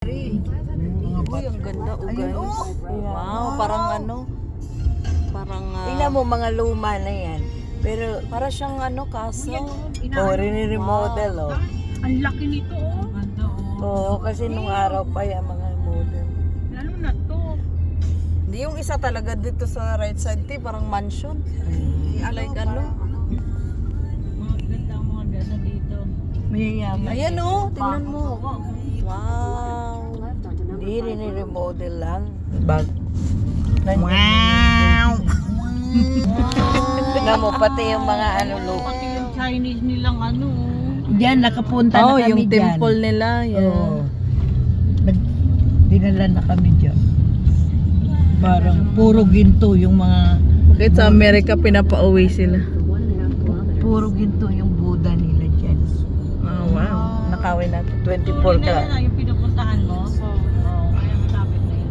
Uy, ang ganda, oh guys. Wow, parang parang Tingnan mo mga luma na yan. Pero para siyang castle. rini-remodel oh. Ang laki nito oh. Ganda oh. Oo, kasi nung araw pa yan mga model. Lalo na to. Hindi yung isa talaga dito sa right side, parang mansion. Like Mga ganda ang mga ganda dito. Mayayaman. Ayan oh, tingnan mo. Wow. Hindi rini-remodel lang. Bag. Wow. Tingnan mo, pati yung mga lupa. Pati yung Chinese nilang Diyan, nakapunta Oh, na kami yung dyan. temple nila. Yeah. Oo. Dinala na kami dyan. Parang puro ginto yung mga... Bakit sa Amerika pinapauwi sila? Puro ginto yung Buddha nila dyan. Oh, wow. Nakawin natin. 24 ka. yung pinupuntahan mo. Oo, kaya malapit na yun.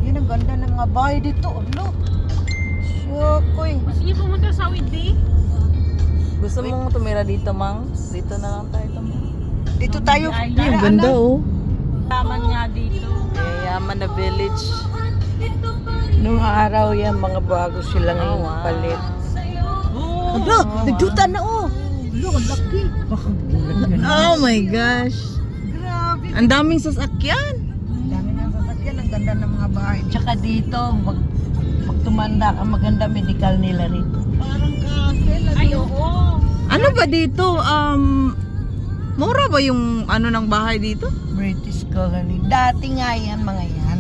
Yun ang ganda ng mga bahay dito. Look. Syokoy. Sige, pumunta sa Whitby. Gusto mong tumira dito, Mang? Dito na lang tayo tumira. Dito tayo. Ay, Ang ganda, oh. Laman nga dito. Yayaman na village. Nung araw yan, mga bago silang Oh, wow. palit. Oh, Aba, nagduta na oh. Look, ang laki. Baka Oh my gosh. Grabe. Ang daming sasakyan. Dami ng sasakyan, ang ganda ng mga bahay. Tsaka dito, pag tumanda ka, maganda medical nila rito. parang castle. Ay, oo. Ano ba dito? Mura ba yung ng bahay dito? British colony. Dati nga yan, mga yan.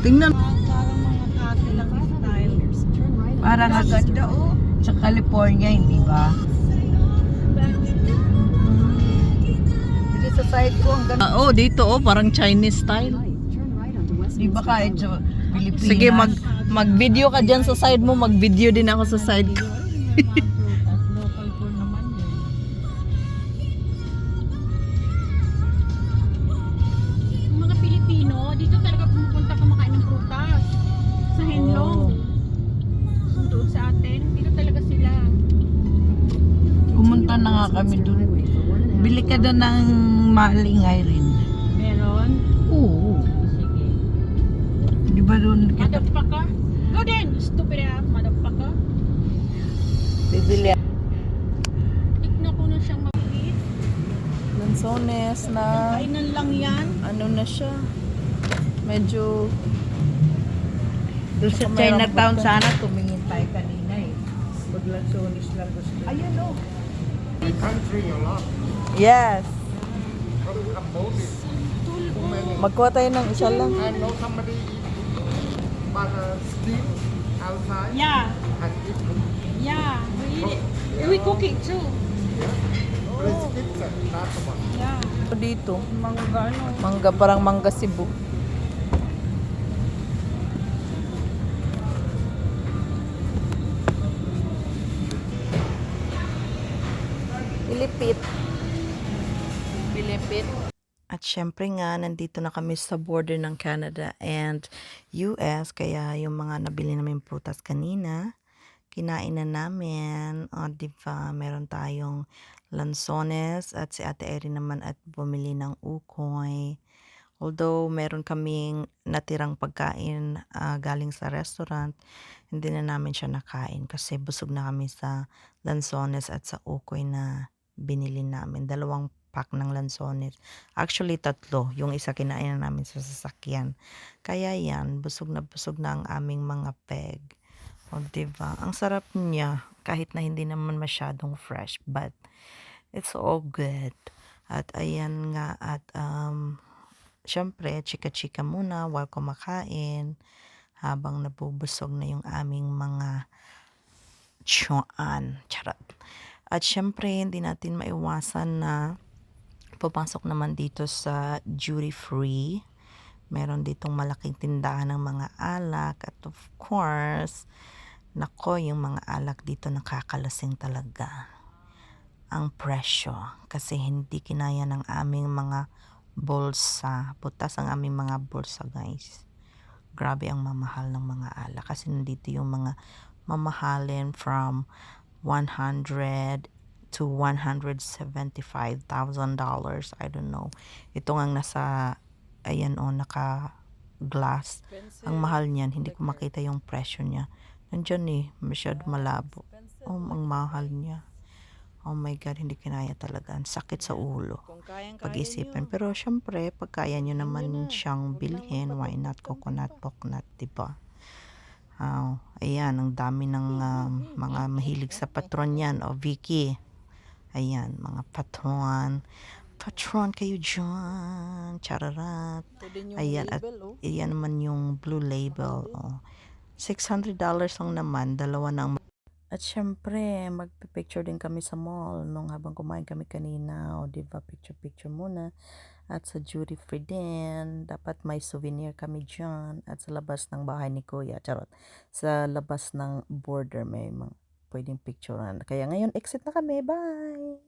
Tingnan. Parang mga castle ang style. Parang ang ganda oh. Sa California, hindi ba? Dito sa side ko, ang ganda. Oh, dito parang Chinese style. Di ba kahit sa Pilipinas? Sige, mag-video ka diyan sa side mo, mag-video din ako sa side ko. Local po naman yun. Yung mga Pilipino, dito talaga pumupunta kumakain ng prutas. Sa Henlong. Doon sa atin, dito talaga sila. Pumunta na nga kami doon. Bili ka doon ng malingay rin. Meron? Oo. Sige. Di ba doon kita Motherfucker? Go din! Stupid motherfucker. bibili? Tignan ko na siyang mabilis. Lanzones na Kainan lang yan. na siya. Medyo Doon sa Baka mayroong Chinatown punta. sana tumingin tayo kanina eh. Paglansonis lang gusto. Ayun oh. yes. Magkuha tayo ng isa lang. Yeah. Yeah. We cook it too. Yeah. Dito, Mangga mangga, parang mangga Cebu. Pilipit. At syempre nga, nandito na kami sa border ng Canada and US. Kaya yung mga nabili namin prutas kanina, kinain na namin. O, diba? Meron tayong lanzones at si Ate Erin naman at bumili ng ukoy. Although meron kaming natirang pagkain galing sa restaurant, hindi na namin siya nakain kasi busog na kami sa lanzones at sa ukoy na binili namin. 2 pack ng lanzones. Actually, 3. Yung isa kinain na namin sa sasakyan. Kaya yan, busog na ang aming mga peg. O, diba? Ang sarap niya kahit na hindi naman masyadong fresh. But, it's all good. At ayan nga, at syempre, chika-chika muna while kumakain habang nabubusog na yung aming mga tsuan. Charot. At syempre, hindi natin maiwasan na papasok naman dito sa duty free. Meron ditong malaking tindahan ng mga alak. At of course, nako, yung mga alak dito nakakalasing talaga. Ang presyo. Kasi hindi kinaya ng aming mga bulsa. Butas ang aming mga bulsa, guys. Grabe ang mamahal ng mga alak. Kasi nandito yung mga mamahalin from 100 to $175,000. I don't know. Ito nga nasa, ayan o, naka-glass. Ang mahal niyan, hindi ko makita yung presyo niya. Nandyan eh, masyado malabo. Oh, ang mahal niya. Oh my God, hindi kinaya talaga. Ang sakit sa ulo. Pag-isipan. Pero syempre, pag kaya nyo naman siyang bilhin, why not coconut walnut, diba? Ayan, ang dami ng mga mahilig sa patron yan. O, Vicky. Ayan, mga patron. Patron kayo dyan. Chararat. Ayan, at iyan naman yung blue label. Oh. $600 lang naman. Dalawa ng. At syempre, magpipicture din kami sa mall nung habang kumain kami kanina. O, diba, picture-picture muna. At sa duty free din, dapat may souvenir kami dyan. At sa labas ng bahay ni Kuya, charot. Sa labas ng border may mga pwedeng picturean. Kaya ngayon, exit na kami. Bye!